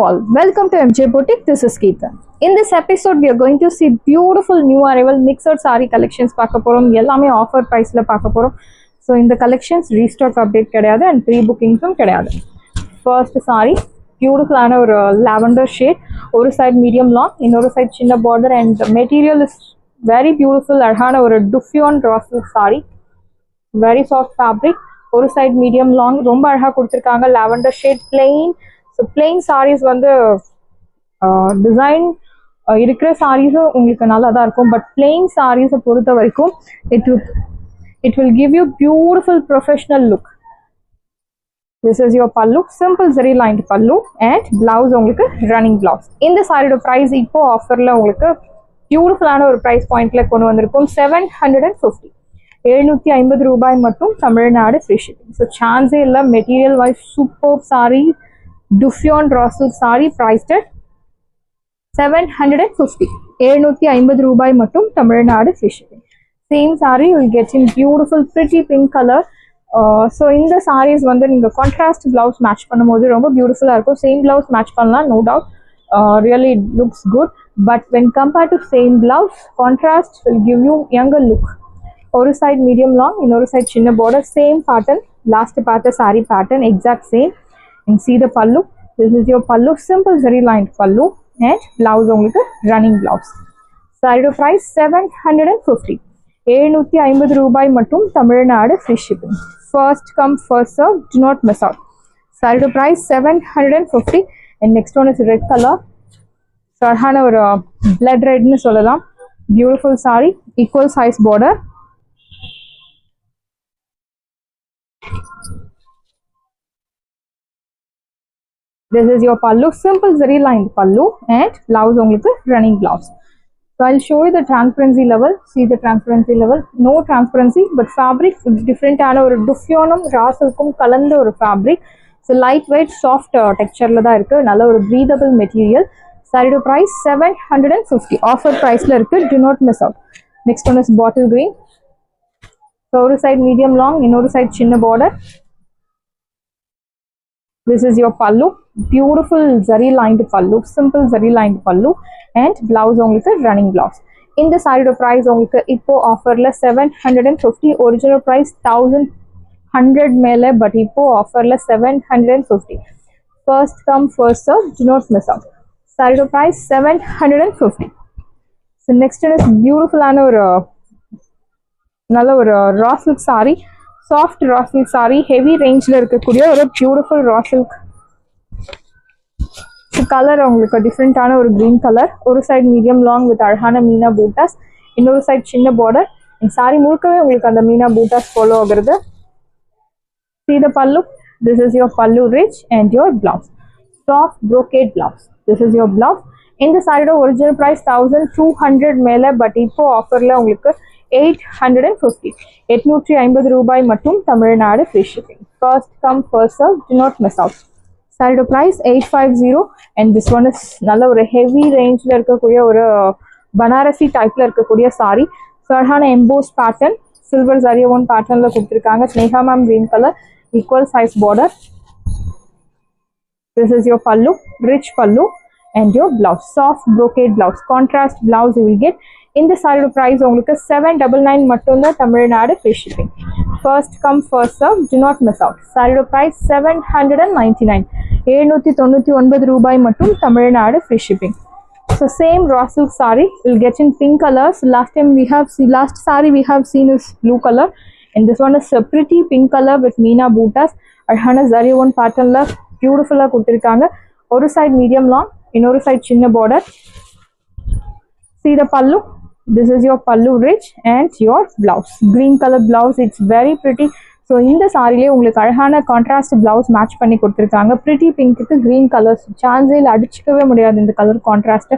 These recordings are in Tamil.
all, welcome to MJ Boutique. This is Geetha. In this episode, we are going to see beautiful new arrival mixed saree collections. எல்லாமே ஆஃபர் ப்ரைஸில் பார்க்க போகிறோம். ஸோ இந்த கலெக்ஷன்ஸ் ரீஸ்டாக் அப்டேட் கிடையாது அண்ட் ப்ரீ புக்கிங்ஸும் கிடையாது. ஃபர்ஸ்ட் சாரி பியூட்டிஃபுல்லான ஒரு லாவெண்டர் ஷேட், ஒரு சைட் மீடியம் லாங், இன்னொரு சைட் சின்ன border and material is very beautiful. அழகான ஒரு டுஃபியான் ராசில் சாரி, வெரி சாஃப்ட் ஃபேப்ரிக், ஒரு சைட் மீடியம் லாங், ரொம்ப அழகாக கொடுத்துருக்காங்க. Lavender shade plain. So plain saris வந்து டிசைன் இருக்கிற சாரீஸும் உங்களுக்கு நல்லா தான் இருக்கும். பட் பிளெயின் சாரீஸை பொறுத்த வரைக்கும் it will give you beautiful professional look. This is your pallu, simple zari lined pallu and blouse உங்களுக்கு running blouse. இந்த சாரியோட ப்ரைஸ் இப்போ ஆஃபரில் உங்களுக்கு பியூட்டிஃபுல்லான ஒரு ப்ரைஸ் பாயிண்ட்ல கொண்டு வந்திருக்கும். 750, 750 ரூபாய் மட்டும், தமிழ்நாடு ஃப்ரீ ஷிப்பிங். ஸோ சான்ஸே இல்லை. Material wise super saree, dupion ராசில் saree, priced 750, 750 ரூபாய் மட்டும், Tamil Nadu free shipping. Same saree will get in beautiful pretty pink colour. So இந்த சாரீஸ் வந்து நீங்கள் கான்ட்ராஸ்ட் பிளவுஸ் மேட்ச் பண்ணும்போது ரொம்ப பியூட்டிஃபுல்லாக இருக்கும். சேம் பிளவுஸ் மேட்ச் பண்ணலாம், no doubt, really it looks good. But when compared to same blouse, contrast will give you younger look. ஒரு சைட் மீடியம் லாங், இன்னொரு சைட் சின்ன பார்டர், சேம் பேட்டர்ன், லாஸ்ட் பார்த்த sari pattern exact same. And see the pallu. This is your pallu, simple zari lined pallu and blouse உங்களுக்கு running blouse. Saree price 750, 750 ரூபாய் மட்டும், Tamil Nadu free shipping. First come first serve, do not miss out. Saree price 750 and next one is red color. அழகான ஒரு blood red னு சொல்லலாம். Beautiful saree, equal size border. This is your pallu, simple zari lined pallu and blouse உங்களுக்கு running blouse. So I'll show you the transparency level. See the transparency level. No transparency, but fabric different ஆன ஒரு டுஃபியானும் ராசலுக்கும் கலந்த ஒரு fabric. So light weight soft textureல தான் இருக்கு. நல்ல ஒரு breathable material. Saree price 750. Offer priceல இருக்கு. Do not miss out. Next one is bottle green. So ஒரு side medium long, இன்னொரு side சின்ன border. This is your pallu, beautiful zari lined pallu, simple zari lined pallu and blouse உங்களுக்கு running blouse. இந்த சாரியோட price உங்களுக்கு இப்போ ஆஃபர்ல 750, ஒரிஜினல் price 1100 மேல, பட் இப்போ ஆஃபர்ல 750. First come first serve, do not miss out. சாரியோட price 750. So next one is beautiful ஆன ஒரு நல்ல ஒரு raw silk saree, soft raw silk sari, heavy ரேஞ்சில் இருக்கக்கூடிய ஒரு பியூட்டிஃபுல் ரா சில்க். கலர் உங்களுக்கு டிஃப்ரெண்டான ஒரு கிரீன் கலர், ஒரு சைட் மீடியம் லாங் வித் அழகான மீனா பூட்டாஸ், இன்னொரு சைட் சின்ன பார்டர். சாரி முழுக்கவே உங்களுக்கு அந்த மீனா பூட்டாஸ் ஃபாலோ ஆகுறது. See the pallu. This is your pallu rich and your blouse, soft brocade blouse. This is your blouse. இந்த சாரியோட ஒரிஜினல் ப்ரைஸ் 1200 மேலே, பட் இப்போ ஆஃபரில் உங்களுக்கு 850, 850 ரூபாய் மட்டும், Tamil Nadu free shipping. First come first serve, do not miss out. சாரியோட price 850 and this one is நல்ல ஒரு ஹெவி ரேஞ்சில் இருக்கக்கூடிய ஒரு பனாரசி டைப்பில் இருக்கக்கூடிய சாரி. ஸோ அழகான எம்போஸ் பேட்டர்ன், சில்வர் ஜரியோன் பேட்டர்னில் கொடுத்துருக்காங்க. Sneha ma'am green colour, equal size border. This is your pallu, rich pallu and your blouse, soft brocade blouse, contrast blouse you will get. இந்த சாரியோட ப்ரைஸ் உங்களுக்கு 799 மட்டும்தான், Tamil Nadu free shipping. First come first serve, do not miss out. சாரியோட ப்ரைஸ் 799, 799 ரூபாய் மட்டும், Tamil Nadu free shipping. So same raw silk saree will get in pink colors. Last saree we have seen is blue color and this one is a pretty pink color with meena bootas. அழகான zari one patternல பியூட்டிஃபுல்லாக கொடுத்துருக்காங்க. ஒரு சைட் மீடியம் லாங், இன்னொரு சைட் சின்ன border. See the pallu. This is your pallu rich and your blouse, green color blouse. It's very pretty. So இந்த சாரிலே உங்களுக்கு அழகான கான்ட்ராஸ்ட் பிளவுஸ் மேட்ச் பண்ணி கொடுத்துருக்காங்க. பிரிட்டி பிங்க்கு கிரீன் கலர்ஸ், சான்ஸில் அடிச்சிக்கவே முடியாது இந்த கலர் கான்ட்ராஸ்ட்.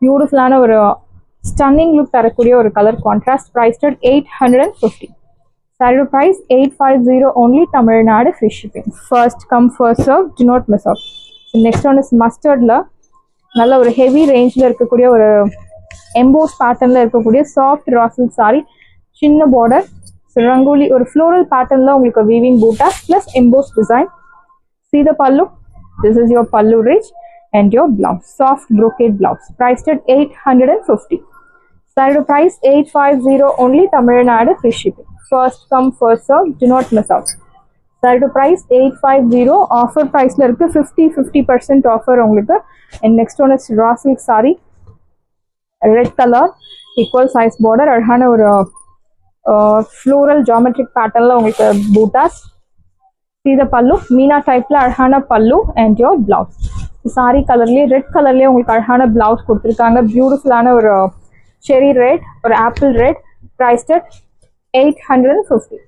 பியூட்டிஃபுல்லான ஒரு ஸ்டன்னிங் லுக் தரக்கூடிய ஒரு கலர் கான்ட்ராஸ்ட். ப்ரைஸ்டட் 850. சாரியோட price 850 only, Tamil Nadu free shipping. First come first serve, do not miss out. Next one is மஸ்டர்டில் நல்ல ஒரு ஹெவி ரேஞ்சில் இருக்கக்கூடிய ஒரு எம்போஸ் பேட்டர்னில் இருக்கக்கூடிய சாஃப்ட் ரா சில்க் சாரி, சின்ன பார்டர், ரங்கோலி ஒரு ஃப்ளோரல் பேட்டர்னில் உங்களுக்கு weaving buta plus emboss design. See the pallu. This is your pallu rich and your blouse. Soft brocade blouse. Priced at 850. Started price 850 only. Tamil Nadu free shipping. First come first serve. Do not miss out. Started price 850. Offer price la irukku 50% offer ungalku. And next one is raw silk saree. Red color, equal size border. Adhana or floral geometric pattern la ungalku bootas. See the pallu, Meena type la adhana pallu and your blouse. Saree color le red color le ungalku adhana blouse kuduthirukanga. Beautiful ana or cherry red or apple red. Priced at 850.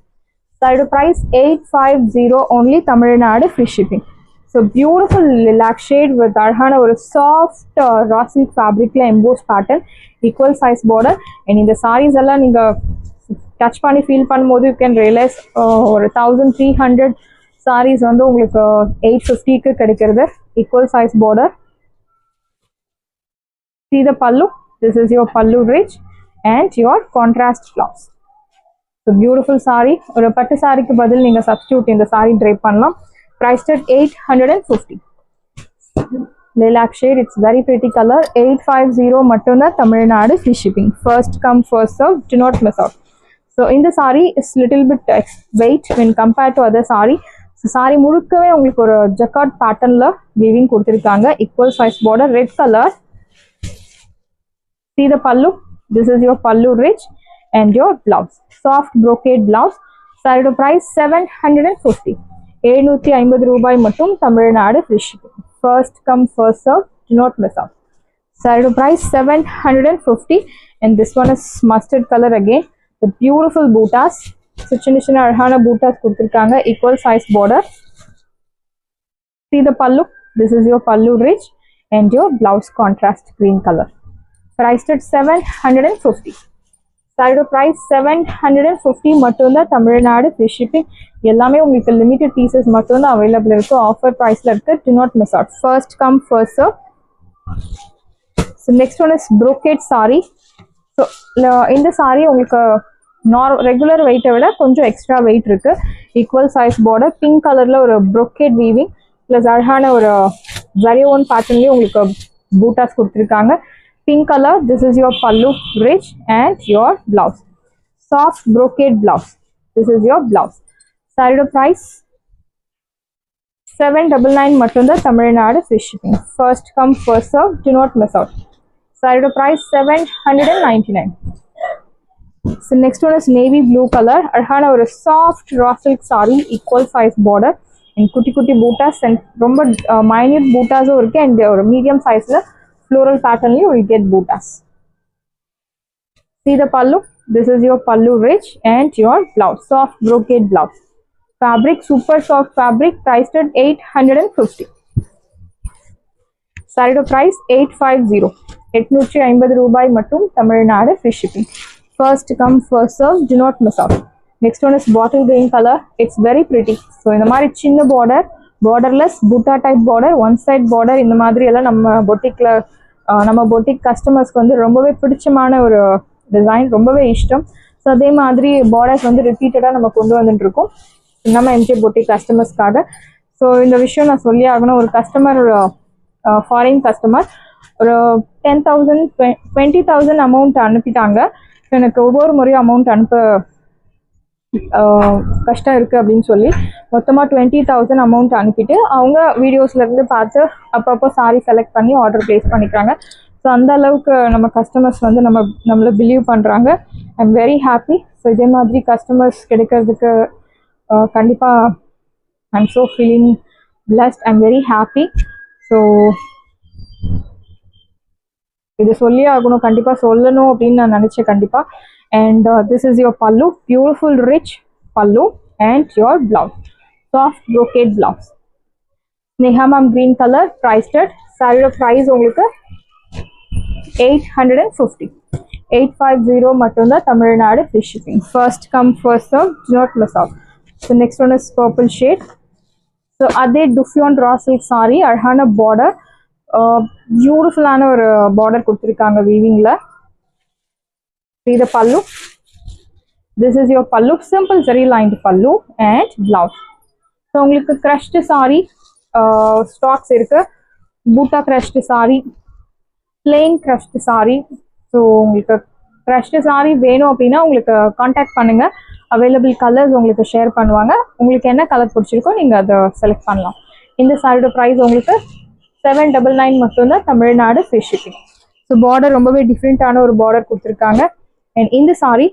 Side price 850 only. Tamil Nadu free shipping. So beautiful lilac shade with adhana or soft raw silk fabric la embossed pattern. Equal size border. And in the sarees alla neenga touch பண்ணி feel பண்ணும்போது you can realize ஒரு 1300 sarees வந்து உங்களுக்கு 850 க்கு கிடைக்கிறது. Equal size border. See the pallu. This is your pallu rich and your contrast blouse. So beautiful saree. ஒரு பட்டு சாரிக்கு பதில் நீங்க substitute இந்த saree drape பண்ணலாம். Priced at 850. Lilac shade. It's very pretty color. 850 மட்டும் தான் Tamil Nadu free shipping. First come first serve. Do not miss out. So in the saree is little bit weight when compared to other saree. So saree முழுக்கவே உங்களுக்கு ஒரு jacquard patternல weaving கொடுத்திருக்காங்க. Equal size border, red color. See the pallu. This is your pallu rich and your blouse. Soft brocade blouse. Saree price 750. 750 ரூபாய் மட்டும் Tamil Nadu free shipping. First come first serve. Do not miss out. Saree price 750 and this one is mustard color again. The beautiful bootas. So chinna chinna adhana bootas kuduthirukanga. Equal size border. See the pallu. This is your pallu rich and your blouse contrast green color. Priced at 750. Saree price 750 மட்டும் தான் Tamil Nadu free shipping. எல்லாமே உங்களுக்கு limited pieces மட்டும் தான் available இருக்கு. Offer price ல இருக்கு. Do not miss out. First come first serve. So next one is brocade saree. So இந்த saree உங்களுக்கு ரெகுலர் வெயிட்டை விட கொஞ்சம் எக்ஸ்ட்ரா வெயிட் இருக்கு. ஈக்குவல் சைஸ் பார்டர், பிங்க் கலர்ல ஒரு brocade weaving பிளஸ் அழகான ஒரு ஜரி ஓன் பேட்டர்ன்லயே உங்களுக்கு பூட்டாஸ் கொடுத்துருக்காங்க. Pink colour. This is your pallu rich and your blouse. Soft brocade blouse. This is your blouse. Saree price 799 மட்டும் தான் Tamil Nadu free shipping. First come first serve. Do not miss out. Saree price 799. So next one is navy blue color. Adhana or soft raw silk saree, equal size border and kutti kutti bootas and ரொம்ப minute bootas இருக்கு and ஒரு medium size ல floral pattern you will get bootas. See the pallu. This is your pallu rich and your blouse. Soft brocade blouse. Fabric super soft fabric. Priced at 850. Saree price 850. 850 ரூபாய் மட்டும் Tamil Nadu free shipping. First come first serve. Do not miss out. Next one is bottle green color. It's very pretty. So இந்த மாதிரி சின்ன border, borderless butta type border, one side border இந்த மாதிரி எல்லாம் நம்ம boutique customers வந்து ரொம்பவே பிடிச்சமான ஒரு டிசைன், ரொம்பவே இஷ்டம். ஸோ அதே மாதிரி பார்டர்ஸ் வந்து ரிப்பீட்டடாக நம்ம கொண்டு வந்துட்டு இருக்கோம் நம்ம எம்ஜே boutique கஸ்டமர்ஸ்க்காக. ஸோ இந்த விஷயம் நான் சொல்லி ஆகணும். ஒரு கஸ்டமர், ஃபாரின் கஸ்டமர், ஒரு 10,000 20,000 அமௌண்ட் அனுப்பிட்டாங்க. எனக்கு ஒவ்வொரு முறையும் அமௌண்ட் அனுப்ப கஷ்டம் இருக்குது அப்படின்னு சொல்லி மொத்தமாக 20,000 அமௌண்ட் அனுப்பிட்டு அவங்க வீடியோஸ்லேருந்து பார்த்து அப்பப்போ சாரி செலக்ட் பண்ணி ஆர்டர் ப்ளேஸ் பண்ணிக்கிறாங்க. ஸோ அந்த அளவுக்கு நம்ம கஸ்டமர்ஸ் வந்து நம்மளை பிலீவ் பண்ணுறாங்க. I am very happy. So இதே மாதிரி கஸ்டமர்ஸ் கிடைக்கிறதுக்கு கண்டிப்பாக I am so feeling blessed. I am very happy. So இது சொல்லி ஆகணும், கண்டிப்பாக சொல்லணும் அப்படின்னு நான் நினச்சேன் கண்டிப்பாக. And this is your pallu, beautiful rich pallu and your blouse, soft brocade blouse. Sneha ma'am green colour. Priced. சாரியோட ப்ரைஸ் உங்களுக்கு 850. 850 மட்டும்தான் Tamil Nadu free shipping. First come first serve. Do not miss out. So next one is purple shade. So அதே Duffion raw silk saree, அழகான பார்டர், பியூட்டிஃபுல்லான ஒரு பார்டர் கொடுத்துருக்காங்க வீவிங்ல. See the pallu. This is your pallu, simple zari lined pallu and blouse. So உங்களுக்கு crushed saree ஸ்டாக்ஸ் இருக்கு. பூட்டா crushed saree, plain crushed saree. So உங்களுக்கு crushed saree வேணும் அப்படின்னா உங்களுக்கு காண்டாக்ட் பண்ணுங்க. அவைலபிள் கலர்ஸ் உங்களுக்கு ஷேர் பண்ணுவாங்க. உங்களுக்கு என்ன கலர் பிடிச்சிருக்கோ நீங்கள் அதை செலக்ட் பண்ணலாம். இந்த சாரியோட ப்ரைஸ் உங்களுக்கு 799 மட்டும்தான், Tamil Nadu free shipping. So border ரொம்பவே டிஃப்ரெண்ட்டான ஒரு பார்டர் கொடுத்துருக்காங்க. அண்ட் இந்த சாரி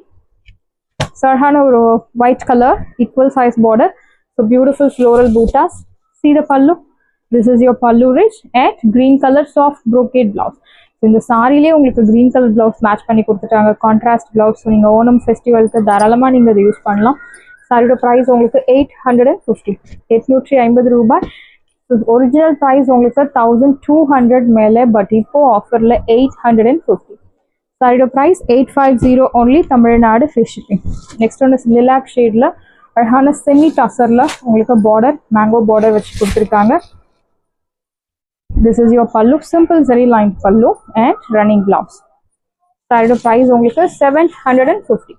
சர்ஹான ஒரு white colour equal size border. So beautiful floral buttas. See the pallu. This is your pallu rich and green color soft brocade blouse. So இந்த சாரிலே உங்களுக்கு க்ரீன் கலர் ப்ளவுஸ் மேட்ச் பண்ணி கொடுத்துட்டாங்க, கான்ட்ராஸ்ட் ப்ளவுஸ். நீங்கள் ஓணம் ஃபெஸ்டிவலுக்கு தாராளமாக நீங்கள் அதை யூஸ் பண்ணலாம். சாரியோட ப்ரைஸ் உங்களுக்கு 850, 850 ரூபாய். ஒரிஜினல் ப்ரைஸ் உங்களுக்கு 1200 மேலே, பட் இப்போ ஆஃபரில் 850. சாரியோட price 850 only, Tamil Nadu free shipping. Next ஒன்று லிலாக் ஷேடில் அழகான செமி டசரில் உங்களுக்கு பார்டர் மேங்கோ பார்டர் வச்சு கொடுத்துருக்காங்க. This is your pallu, simple zari lined pallu and running blouse. சாரியோட ப்ரைஸ் உங்களுக்கு 750,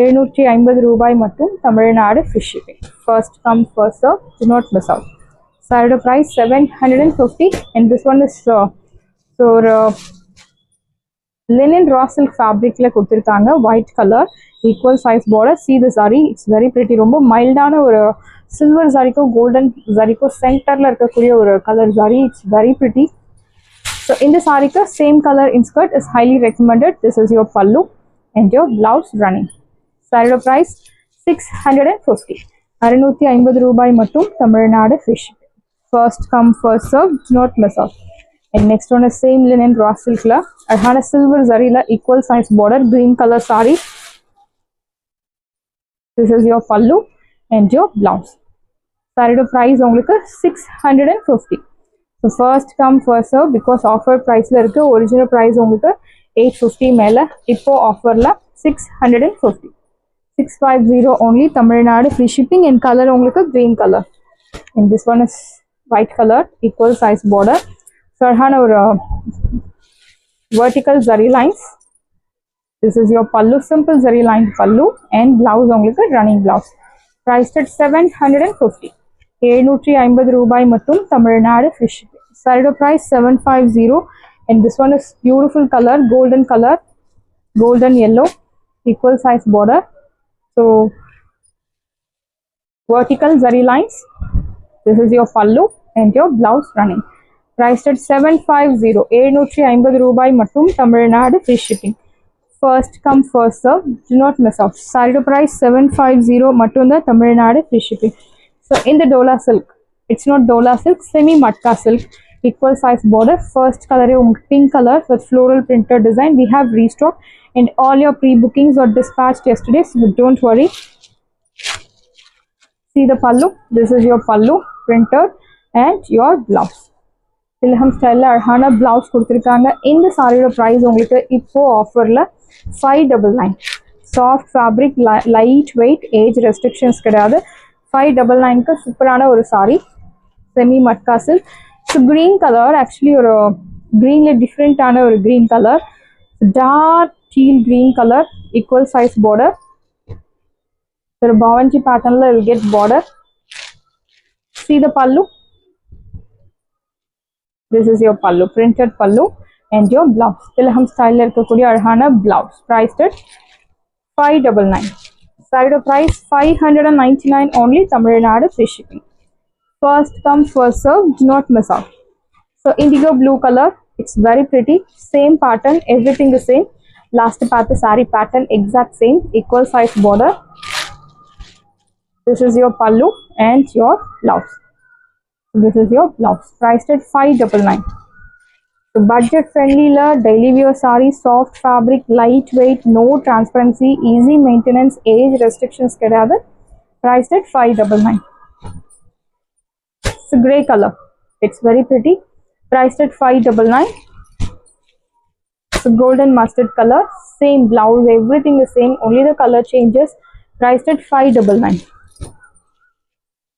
750 ரூபாய் மட்டும், Tamil Nadu free shipping. First come first serve, do not miss out. சாரியோட price 750 and this one is ஒரு linen raw silk ஃபேப்ரிக்ல கொடுத்துருக்காங்க, white colour equal size border. See the saree, it's very pretty. ரொம்ப மைல்டான ஒரு சில்வர் ஜரிக்கும் கோல்டன் ஜரிக்கும் சென்டர்ல இருக்கக்கூடிய ஒரு colour zari. It's very pretty. So இந்த சாரிக்கு same colour inskirt is highly recommended. This is your pallu and your blouse running. சாரியோட ப்ரைஸ் 650, 650 ரூபாய் மட்டும், Tamil Nadu free shipping. First come first serve, not miss out. And next ஒன்று சேம் லினன் ரா சில்க்ல அழகான சில்வர் ஜரியில் equal size border, green colour saree. This is your pallu and your blouse. சாரியோட ப்ரைஸ் உங்களுக்கு 650. So first come first serve, because offer ப்ரைஸில் இருக்குது. ஒரிஜினல் ப்ரைஸ் உங்களுக்கு 850 மேலே, இப்போது ஆஃபரில் 650, 650 only, Tamil Nadu free shipping. And colour உங்களுக்கு green colour and this one is white colour equal size border. சர்ஹான ஒரு vertical zari lines. This is your pallu, simple zari lined pallu and blouse உங்களுக்கு running blouse. Priced at 750, 750 ரூபாய் மட்டும், தமிழ்நாடு ஃப்ரீ ஷிப்பிங். சாரியோட price 750 and this one is beautiful color, golden yellow, equal size border. So vertical zari lines. This is your pallu and your blouse running. Priced at 750, 750 ரூபாய் மட்டும், Tamil Nadu free shipping. First come first serve, do not miss out. சாரியோட ப்ரைஸ் 750 மட்டும்தான், தமிழ்நாடு ஃப்ரீ ஷிப்பிங். ஸோ இந்த dola silk, it's not dola silk, semi matka silk, equal size border. First கலரே உங்களுக்கு pink colour with floral printed design. We have restock and all your pre-bookings are dispatched yesterday, so don't worry. See the pallu. This is your pallu printed and your blouse. திலகம் ஸ்டைலில் அழகான பிளவுஸ் கொடுத்துருக்காங்க. இந்த சாரியோட ப்ரைஸ் உங்களுக்கு இப்போ ஆஃபரில் 599. Soft fabric, light weight, age restrictions கிடையாது. 599க்கு சூப்பரான ஒரு sari, semi matka silk. So green colour, actually ஒரு க்ரீனில் டிஃப்ரெண்ட்டான ஒரு green colour, dark teal green colour, equal size border. ஒரு பவஞ்சி பேட்டர்னில் will get border. See the pallu. This is your pallu, printed pallu and your blouse. Tilham style இருக்கக்கூடிய அழகான blouse. Priced at 599. Side price 599 only, Tamil Nadu free shipping. First come first serve, do not miss out. So indigo blue color, it's very pretty. Same pattern, everything the same. Last part the saree pattern exact same, equal size border. This is your pallu and your blouse. This is your blouse. Priced at 599. So budget friendly la daily wear saree, soft fabric, lightweight, no transparency, easy maintenance, age restrictions kedada. Priced at 599. It's a grey color. It's very pretty. Priced at 599. It's a golden mustard color. Same blouse, everything the same. Only the color changes. Priced at 599.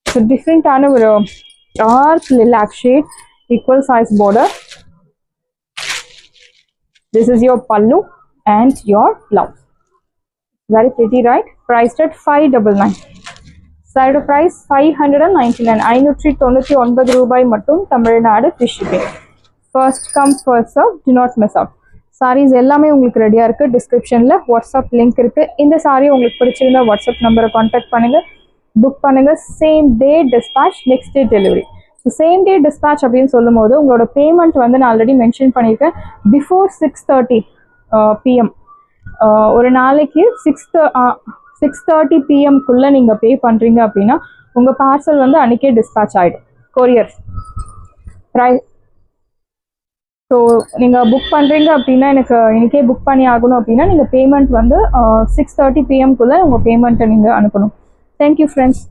So different kind of dark lilac shade, equal size border. This is your pallu and your blouse. Very pretty, right? Priced at 599. Side price 599. 599 ரூபாய் மட்டும், Tamil Nadu free shipping. First come first serve, do not miss out. Saris எல்லாமே உங்களுக்கு ரெடியாக இருக்குது. டிஸ்கிரிப்ஷனில் வாட்ஸ்அப் லிங்க் இருக்குது. இந்த சாரீ உங்களுக்கு பிடிச்சிருந்தா வாட்ஸ்அப் நம்பரை கான்டாக்ட் பண்ணுங்கள், புக் பண்ணுங்கள். Same day dispatch, next day delivery. So same day dispatch அப்படின்னு சொல்லும் போது உங்களோட பேமெண்ட் வந்து நான் ஆல்ரெடி மென்ஷன் பண்ணியிருக்கேன். பிஃபோர் 6:30 PM, ஒரு நாளைக்கு 6:30 PM நீங்கள் பே பண்ணுறீங்க அப்படின்னா உங்கள் பார்சல் வந்து அன்றைக்கே டிஸ்பேச் ஆகிடும். Courier price. ஸோ நீங்கள் புக் பண்ணுறீங்க அப்படின்னா, எனக்கு இன்றைக்கே புக் பண்ணி ஆகணும் அப்படின்னா நீங்கள் பேமெண்ட் வந்து 6:30 PM உங்கள் பேமெண்ட்டை நீங்கள் அனுப்பணும். Thank you friends.